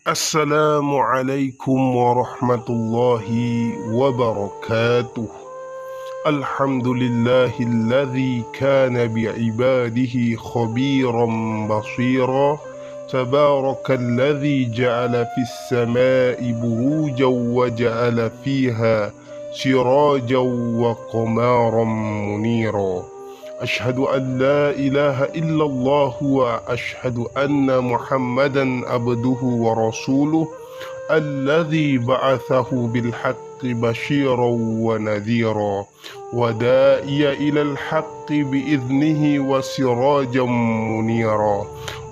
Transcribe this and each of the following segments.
Assalamualaikum warahmatullahi wabarakatuh. Alhamdulillahilladzi kana bi'ibadihi khabiran basira. Tabarakalladzi ja'ala fis samai burujan wa ja'ala fiha sirajan wa qamaran munira. Ashhadu an la ilaha illallah wa ashhadu anna Muhammadan abduhu wa rasuluh alladzi ba'athahu bil haqqi basyiran wa nadhira wa da'iya ilal haqqi bi'idhnihi wa sirajan munira.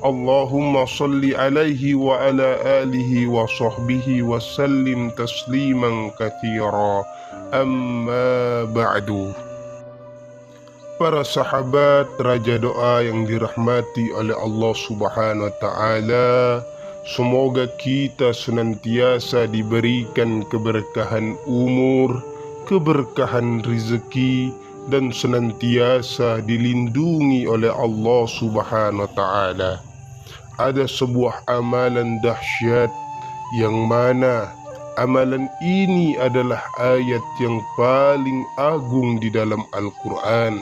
Allahumma salli alaihi wa ala alihi wa sahbihi wa sallim tasliman katsira. Amma ba'du. Para sahabat Raja Doa yang dirahmati oleh Allah Subhanahu wa Ta'ala, semoga kita senantiasa diberikan keberkahan umur, keberkahan rezeki, dan senantiasa dilindungi oleh Allah Subhanahu wa Ta'ala. Ada sebuah amalan dahsyat yang mana amalan ini adalah ayat yang paling agung di dalam Al-Quran,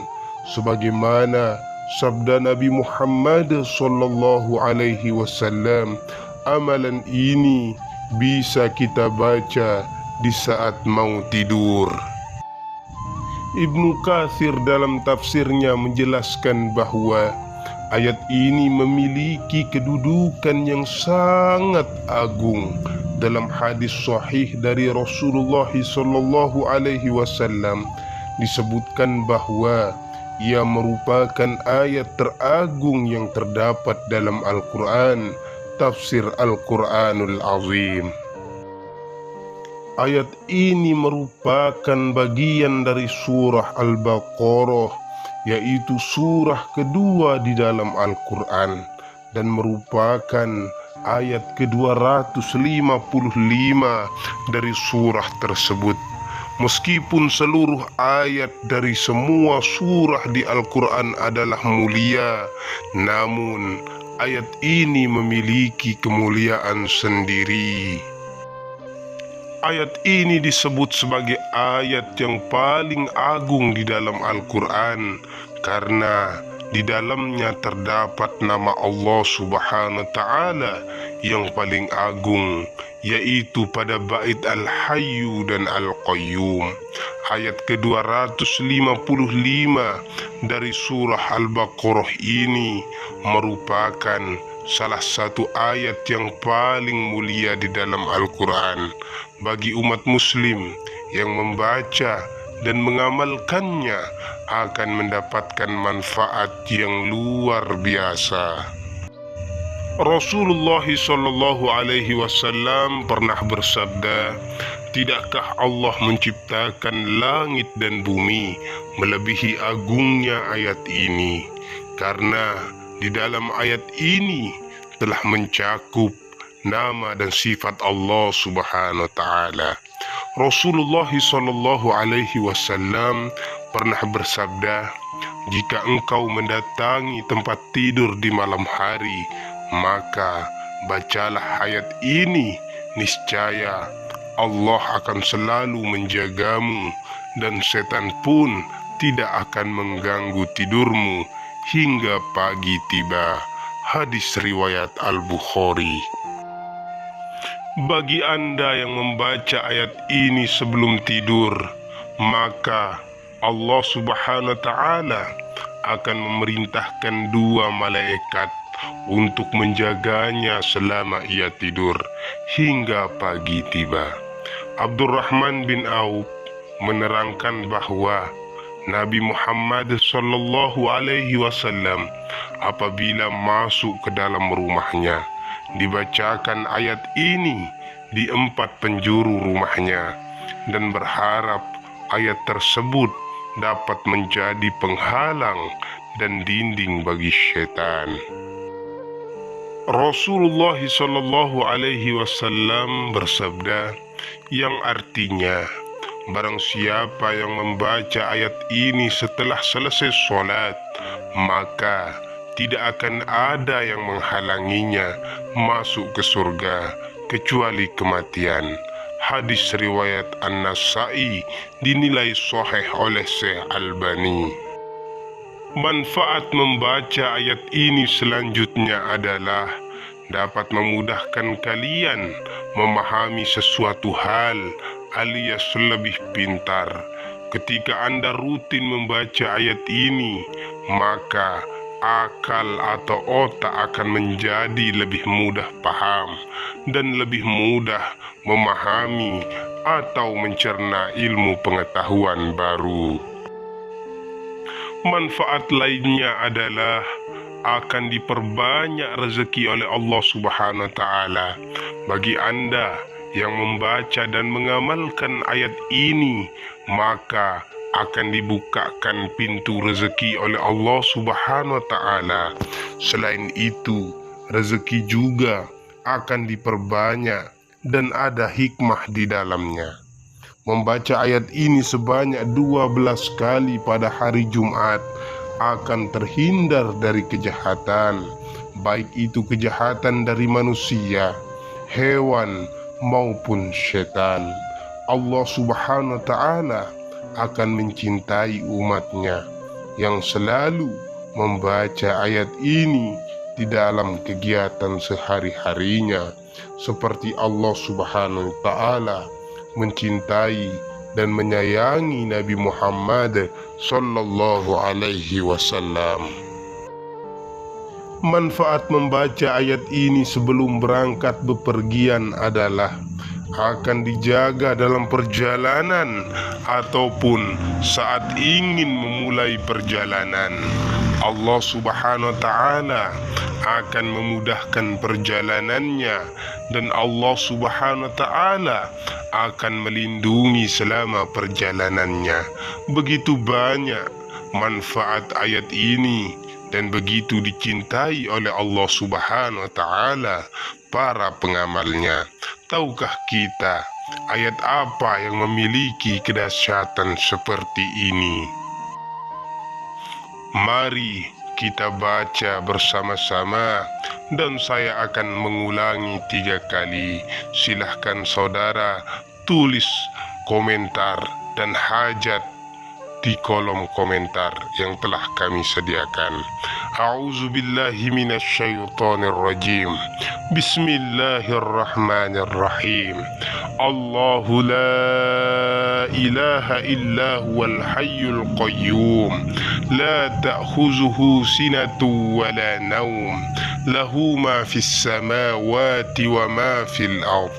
sebagaimana sabda Nabi Muhammad sallallahu alaihi wasallam, amalan ini bisa kita baca di saat mau tidur. Ibnu Katsir dalam tafsirnya menjelaskan bahwa ayat ini memiliki kedudukan yang sangat agung. Dalam hadis sahih dari Rasulullah sallallahu alaihi wasallam disebutkan bahwa ia merupakan ayat teragung yang terdapat dalam Al-Quran, tafsir Al-Quranul Azim. Ayat ini merupakan bagian dari surah Al-Baqarah, yaitu surah kedua di dalam Al-Quran, dan merupakan ayat ke-255 dari surah tersebut. Meskipun seluruh ayat dari semua surah di Al-Quran adalah mulia, namun ayat ini memiliki kemuliaan sendiri. Ayat ini disebut sebagai ayat yang paling agung di dalam Al-Quran karena di dalamnya terdapat nama Allah Subhanahu wa Ta'ala yang paling agung, yaitu pada bait Al-Hayyu dan Al-Qayyum. Ayat ke-255 dari surah Al-Baqarah ini merupakan salah satu ayat yang paling mulia di dalam Al-Quran. Bagi umat muslim yang membaca dan mengamalkannya akan mendapatkan manfaat yang luar biasa. Rasulullah sallallahu alaihi wasallam pernah bersabda, "Tidakkah Allah menciptakan langit dan bumi melebihi agungnya ayat ini? Karena di dalam ayat ini telah mencakup nama dan sifat Allah Subhanahu wa Ta'ala." Rasulullah sallallahu alaihi wasallam pernah bersabda, "Jika engkau mendatangi tempat tidur di malam hari, maka bacalah ayat ini, niscaya Allah akan selalu menjagamu dan setan pun tidak akan mengganggu tidurmu hingga pagi tiba." Hadis riwayat Al-Bukhari. Bagi Anda yang membaca ayat ini sebelum tidur, maka Allah Subhanahu wa Ta'ala akan memerintahkan 2 malaikat untuk menjaganya selama ia tidur hingga pagi tiba. Abdurrahman bin Auf menerangkan bahwa Nabi Muhammad sallallahu alaihi wasallam apabila masuk ke dalam rumahnya, dibacakan ayat ini di 4 penjuru rumahnya dan berharap ayat tersebut dapat menjadi penghalang dan dinding bagi setan. Rasulullah sallallahu alaihi wasallam bersabda yang artinya, barang siapa yang membaca ayat ini setelah selesai sholat, maka tidak akan ada yang menghalanginya masuk ke surga kecuali kematian. Hadis riwayat An-Nasa'i dinilai sahih oleh Syekh Albani. Manfaat membaca ayat ini selanjutnya adalah dapat memudahkan kalian memahami sesuatu hal alias lebih pintar. Ketika Anda rutin membaca ayat ini, maka akal atau otak akan menjadi lebih mudah paham dan lebih mudah memahami atau mencerna ilmu pengetahuan baru. Manfaat lainnya adalah akan diperbanyak rezeki oleh Allah Subhanahu wa Ta'ala. Bagi Anda yang membaca dan mengamalkan ayat ini, maka akan dibukakan pintu rezeki oleh Allah Subhanahu wa Ta'ala. Selain itu, rezeki juga akan diperbanyak dan ada hikmah di dalamnya. Membaca ayat ini sebanyak 12 kali pada hari Jumat akan terhindar dari kejahatan, baik itu kejahatan dari manusia, hewan, maupun setan. Allah Subhanahu wa Ta'ala akan mencintai umatnya yang selalu membaca ayat ini di dalam kegiatan sehari-harinya, seperti Allah Subhanahu wa Ta'ala mencintai dan menyayangi Nabi Muhammad sallallahu alaihi wasallam. Manfaat membaca ayat ini sebelum berangkat bepergian adalah akan dijaga dalam perjalanan ataupun saat ingin memulai perjalanan. Allah Subhanahu wa Ta'ala akan memudahkan perjalanannya dan Allah Subhanahu wa Ta'ala akan melindungi selama perjalanannya. Begitu banyak manfaat ayat ini dan begitu dicintai oleh Allah Subhanahu wa Ta'ala para pengamalnya. Tahukah kita ayat apa yang memiliki kedahsyatan seperti ini? Mari kita baca bersama-sama dan saya akan mengulangi 3 kali. Silahkan saudara tulis komentar dan hajat di kolom komentar yang telah kami sediakan. A'udzubillahi minasyaitonirrajim. Bismillahirrahmanirrahim. Allahu la ilaha illa huwal hayyul qayyum. La ta'khuzuhu sinatun wa la nawm. Lahu ma fis samawati wa ma fil ard.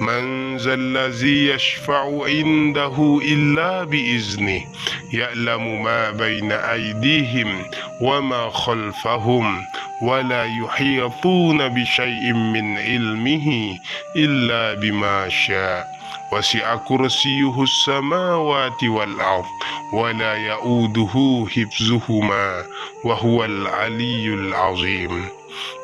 Man zallazi yashfa'u indahu illa biiznih. يعلم ما بين أيديهم وما خلفهم ولا يحيطون بشيء من علمه إلا بما شاء وسع كرسيه السماوات والأرض ولا يؤوده حفظهما وهو العلي العظيم.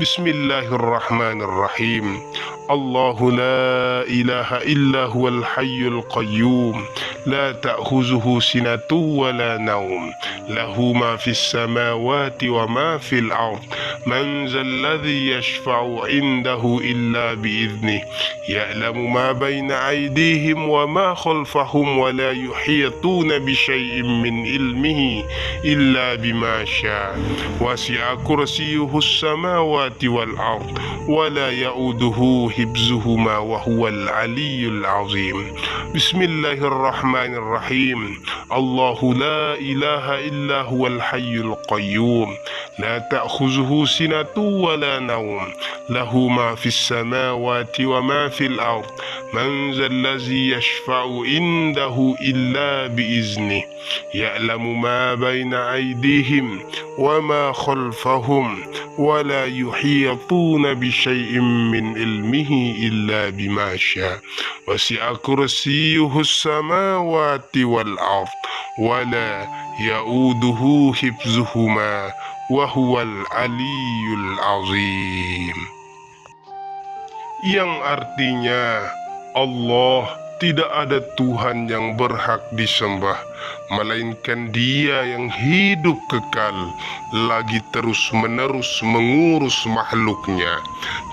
بسم الله الرحمن الرحيم. الله لا إله إلا هو الحي القيوم لا تأخذه سنة ولا نوم له ما في السماوات وما في الأرض من ذا الذي يشفع عنده إلا بإذنه يعلم ما بين أيديهم وما خلفهم ولا يحيطون بشيء من علمه إلا بما شاء وسع كرسيه السماوات والأرض ولا يؤوده حفظهما وهو العلي العظيم. بسم الله الرحمن الرحيم. الله لا إله إلا هو الحي القيوم لا تأخذه سنة ولا نوم له ما في السماوات وما في الأرض من ذا الذي يشفع عنده إلا بإذنه يعلم ما بين أيديهم وما خلفهم ولا يحيطون بشيء من علمه إلا بما شاء وسع كرسيه السماوات والأرض ولا يؤوده حفظهما وهو العلي العظيم. Yang artinya Allah Tidak ada Tuhan yang berhak disembah, melainkan Dia yang hidup kekal, lagi terus-menerus mengurus makhluknya,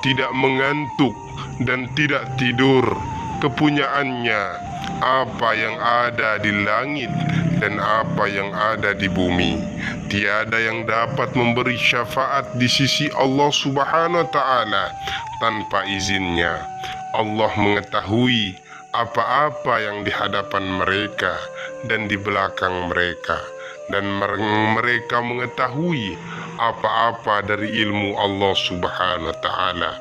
tidak mengantuk dan tidak tidur. Kepunyaannya apa yang ada di langit dan apa yang ada di bumi. Tiada yang dapat memberi syafaat di sisi Allah Subhanahu wa Ta'ala tanpa izinnya. Allah mengetahui apa-apa yang di hadapan mereka dan di belakang mereka, dan mereka mengetahui apa-apa dari ilmu Allah Subhanahu wa Ta'ala,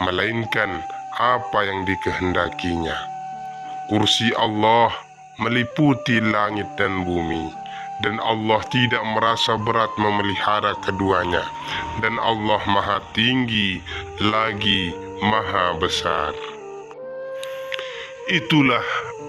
melainkan apa yang dikehendakinya. Kursi Allah meliputi langit dan bumi, dan Allah tidak merasa berat memelihara keduanya, dan Allah Maha Tinggi lagi Maha Besar. Itulah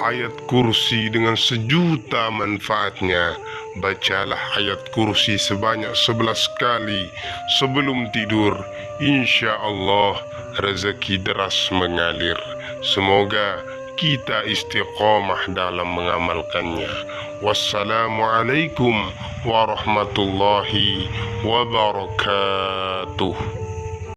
ayat kursi dengan sejuta manfaatnya. Bacalah ayat kursi sebanyak 11 kali sebelum tidur. Insya Allah rezeki deras mengalir. Semoga kita istiqomah dalam mengamalkannya. Wassalamualaikum warahmatullahi wabarakatuh.